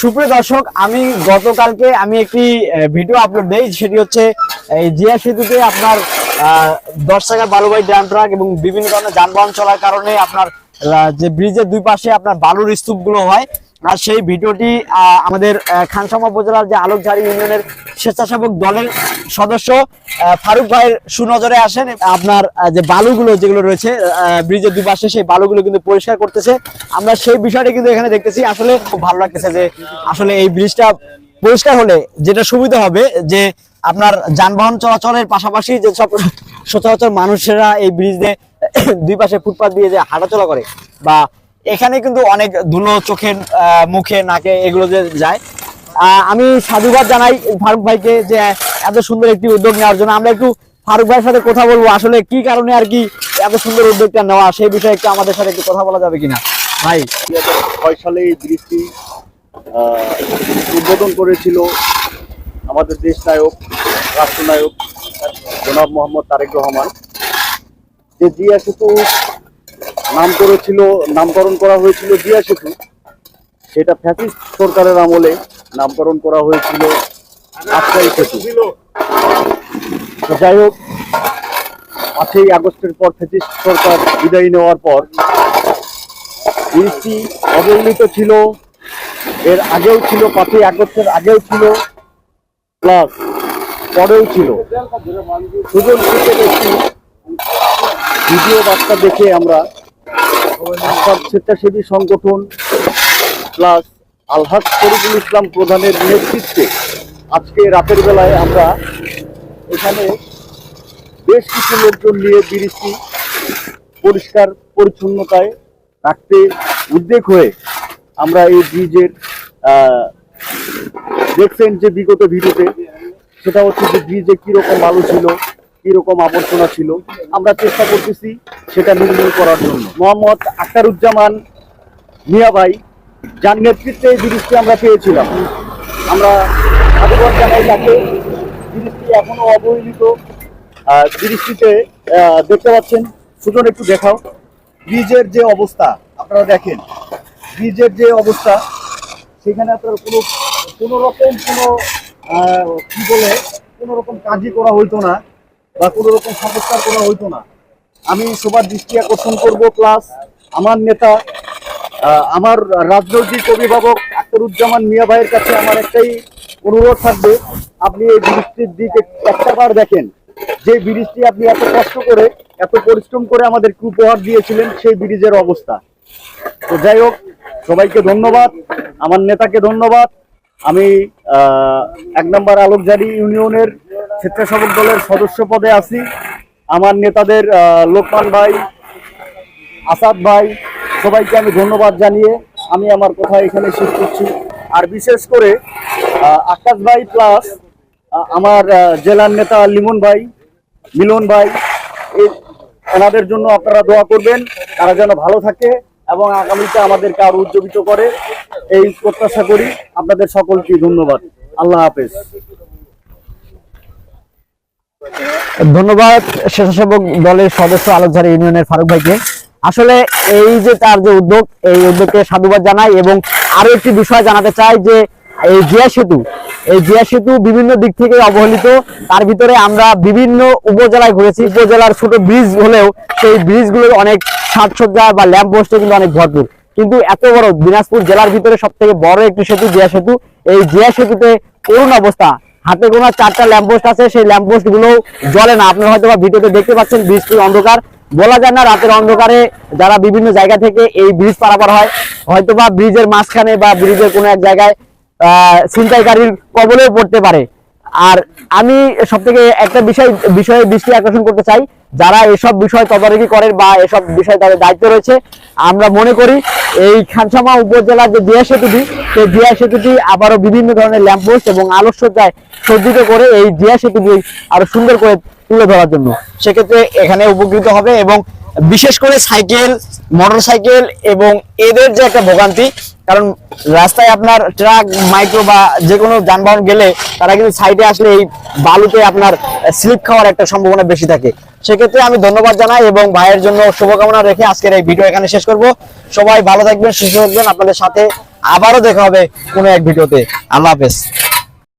সুপ্রিয় দর্শক, আমি গতকালকে একটি ভিডিও আপলোড দেই, সেটি হচ্ছে এই জিয়া সেতুতে আপনার 10 টাকা বালুবাহী ড্রাম ট্রাক এবং বিভিন্ন ধরনের যানবাহন চলার কারণে আপনার যে ব্রিজের দুই পাশে আপনার বালুর স্তূপগুলো হয়। আর সেই ভিডিওটি আমাদের খানসামা উপজেলার যে আলোকঝাড়ি ইউনিয়নের স্বেচ্ছাসেবক দলের সদস্য ফারুক ভাইয়ের সুনজরে আসেন। আপনার যে বালুগুলো যেগুলো রয়েছে ব্রিজের দুই পাশে, সেই বালুগুলো কিন্তু পরিষ্কার করতেছে। আমরা সেই বিষয়টা কিন্তু এখানে দেখতেছি। আসলে খুব ভালো লাগতেছে যে আসলে এই ব্রিজটা পরিষ্কার হলে যেটা সুবিধা হবে যে আপনার যানবাহন চলাচলের পাশাপাশি যে সব সচরাচর মানুষেরা এই ব্রিজ দিয়ে দুই পাশে ফুটপাথ দিয়ে যে হাঁটাচলা করে, বা এখানে কিন্তু অনেক ধুলো চোখের মুখে নাকে এগুলো যে যায়। আমি সাধুবাদ জানাই ফারুক ভাইকে যে এত সুন্দর একটি উদ্যোগ নেওয়ার জন্য। আমরা একটু ফারুক ভাইয়ের সাথে কথা বলবো, আসলে কি কারণে আর কি এত সুন্দর উদ্যোগটা নেওয়া, সেই বিষয়ে একটু আমাদের সাথে একটু কথা বলা যাবে কিনা ভাই? 2006 সালে এই ব্রিজটি উদ্বোধন করেছিল আমাদের দেশ নায়ক, রাষ্ট্রনায়ক জনাব মোহাম্মদ তারেক রহমান। যে জিয়া সেতু নামকরণ করা হয়েছিল জিয়া সেতু, সেটা ফ্যাসিস্ট সরকারের আমলে নামকরণ করা হয়েছিল আটকাই সেতু। যাই হোক, 5ই আগস্টের পর ফ্যাসিস্ট সরকার বিদায় নেওয়ার পর ব্রিজটি অবহেলিত ছিল। এর আগেও ছিল, 5ই আগস্টের আগেও ছিল, প্লাস পরেও ছিল। সুজন একটি ভিডিও বার্তা দেখে আমরা স্বেচ্ছাসেবী সংগঠন প্লাস আলহাজ শরীফুল ইসলাম প্রধানের নেতৃত্বে আজকে রাতের বেলায় আমরা এখানে বেশ কিছু লোকজন নিয়ে ব্রিজটি পরিষ্কার পরিচ্ছন্নতায় রাখতে উদ্যোগ হয়ে আমরা এই ব্রিজের দেখছেন যে বিগত ভিডিওতে, সেটা হচ্ছে যে ব্রিজে কিরকম বালু ছিল, কিরকম আবর্জনা ছিল, আমরা চেষ্টা করতেছি সেটা নির্মূল করার জন্য। মোহাম্মদ আখতারুজ্জামান মিয়া ভাই, যার নেতৃত্বে এই ব্রিজটি আমরা পেয়েছিলাম, আমরা সাধুবাদ জানাই তাকে। ব্রিজটি এখনো অবহেলিত। ব্রিজটিতে দেখতে পাচ্ছেন, সুজন একটু দেখাও ব্রিজের যে অবস্থা, আপনারা দেখেন ব্রিজের যে অবস্থা, সেখানে আপনার কোনো রকম কোনো রকম কাজই করা হইতো না, বা কোনো রকম সংস্কার করা হইতো না। আমি সবার দৃষ্টি আকর্ষণ করব, প্লাস আমার নেতা, আমার রাজনৈতিক অভিভাবক আখতারুজ্জামান মিয়া ভাইয়ের কাছে আমার একটাই অনুরোধ থাকবে, আপনি এই ব্রিজটির দিকে একটাবার দেখেন। যে ব্রিজটি আপনি এত কষ্ট করে, এত পরিশ্রম করে আমাদেরকে উপহার দিয়েছিলেন, সেই ব্রিজের অবস্থা। তো যাই হোক, সবাইকে ধন্যবাদ, আমার নেতাকে ধন্যবাদ। আমি 1 নম্বর আলোকঝাড়ি ইউনিয়নের স্বেচ্ছাসেবক দলের সদস্য পদে আছি। আমার নেতাদের লোকমান ভাই, আসাদ ভাই, সবাইকে আমি ধন্যবাদ জানিয়ে আমি আমার কথা এখানে শেষ করছি। আর বিশেষ করে আকাশ ভাই প্লাস আমার জেলার নেতা মিলন ভাই, এনাদের জন্য আপনারা দোয়া করবেন, তারা যেন ভালো থাকে এবং আগামীতে আমাদেরকে আরো উজ্জীবিত করে, এই প্রত্যাশা করি। আপনাদের সকলকে ধন্যবাদ। আল্লাহ হাফেজ। ধন্যবাদ স্বেচ্ছাসেবক দলের সদস্য আলোকঝাড়ি ইউনিয়নের ফারুক ভাইকে। আসলে এই যে তার যে উদ্যোগ, এই উদ্যোগকে সাধুবাদ জানাই। এবং আরো একটি বিষয় জানাতে চাই যে এই জিয়া সেতু বিভিন্ন দিক থেকে অবহেলিত। তার ভিতরে আমরা বিভিন্ন উপজেলায় ঘুরেছি। উপজেলার ছোট ব্রিজ হলেও সেই ব্রিজগুলোর অনেক সাজসজ্জা বা ল্যাম্প পোস্টে কিন্তু অনেক ভরপুর। কিন্তু এত বড় দিনাজপুর জেলার ভিতরে সব থেকে বড় একটি সেতু জিয়া সেতু, এই জিয়া সেতুতে করুণ অবস্থা। হাতে গোনা 4টা ল্যাম্পপোস্ট আছে, সেই ল্যাম্পপোস্ট গুলো জ্বলে না। আপনারা হয়তো বা ভিডিওতে দেখতে পাচ্ছেন, ব্রিজটি অন্ধকার। বলা যায় না রাতের অন্ধকারে যারা বিভিন্ন জায়গা থেকে এই ব্রিজ পারাপার হয়, হয়তো বা ব্রিজের মাঝখানে বা ব্রিজের কোনো এক জায়গায় ছিনতাইকারীর কবলেও পড়তে পারে। আর আমি সব থেকে একটা বিষয়ে দৃষ্টি আকর্ষণ করতে চাই, যারা এসব বিষয় তদারকি করেন বা এসব বিষয় তাদের দায়িত্ব রয়েছে, আমরা মনে করি এই খানসামা উপজেলার যে জিয়া সেতুটি, সেই জিয়া সেতুটি আবারও বিভিন্ন ধরনের ল্যাম্পপোস্ট এবং আলোকসজ্জায় সজ্জিত করে এই জিয়া সেতুটি আরো সুন্দর করে তুলে ধরার জন্য, সেক্ষেত্রে এখানে উপকৃত হবে। এবং বিশেষ করে সাইকেল, মোটরসাইকেল এবং এদের যে একটা ভোগান্তি, কারণ রাস্তায় আপনার ট্রাক, মাইক্রো বা যে কোনো যানবাহন গেলে তারা কিন্তু সাইডে আসলে এই বালুতে আপনার স্লিপ খাওয়ার একটা সম্ভাবনা বেশি থাকে। সেক্ষেত্রে আমি ধন্যবাদ জানাই এবং ভাইয়ের জন্য শুভকামনা রেখে আজকের এই ভিডিও এখানে শেষ করব। সবাই ভালো থাকবেন, সুস্থ থাকবেন। আপনাদের সাথে আবারও দেখা হবে কোনো এক ভিডিওতে। আল্লাহ হাফেজ।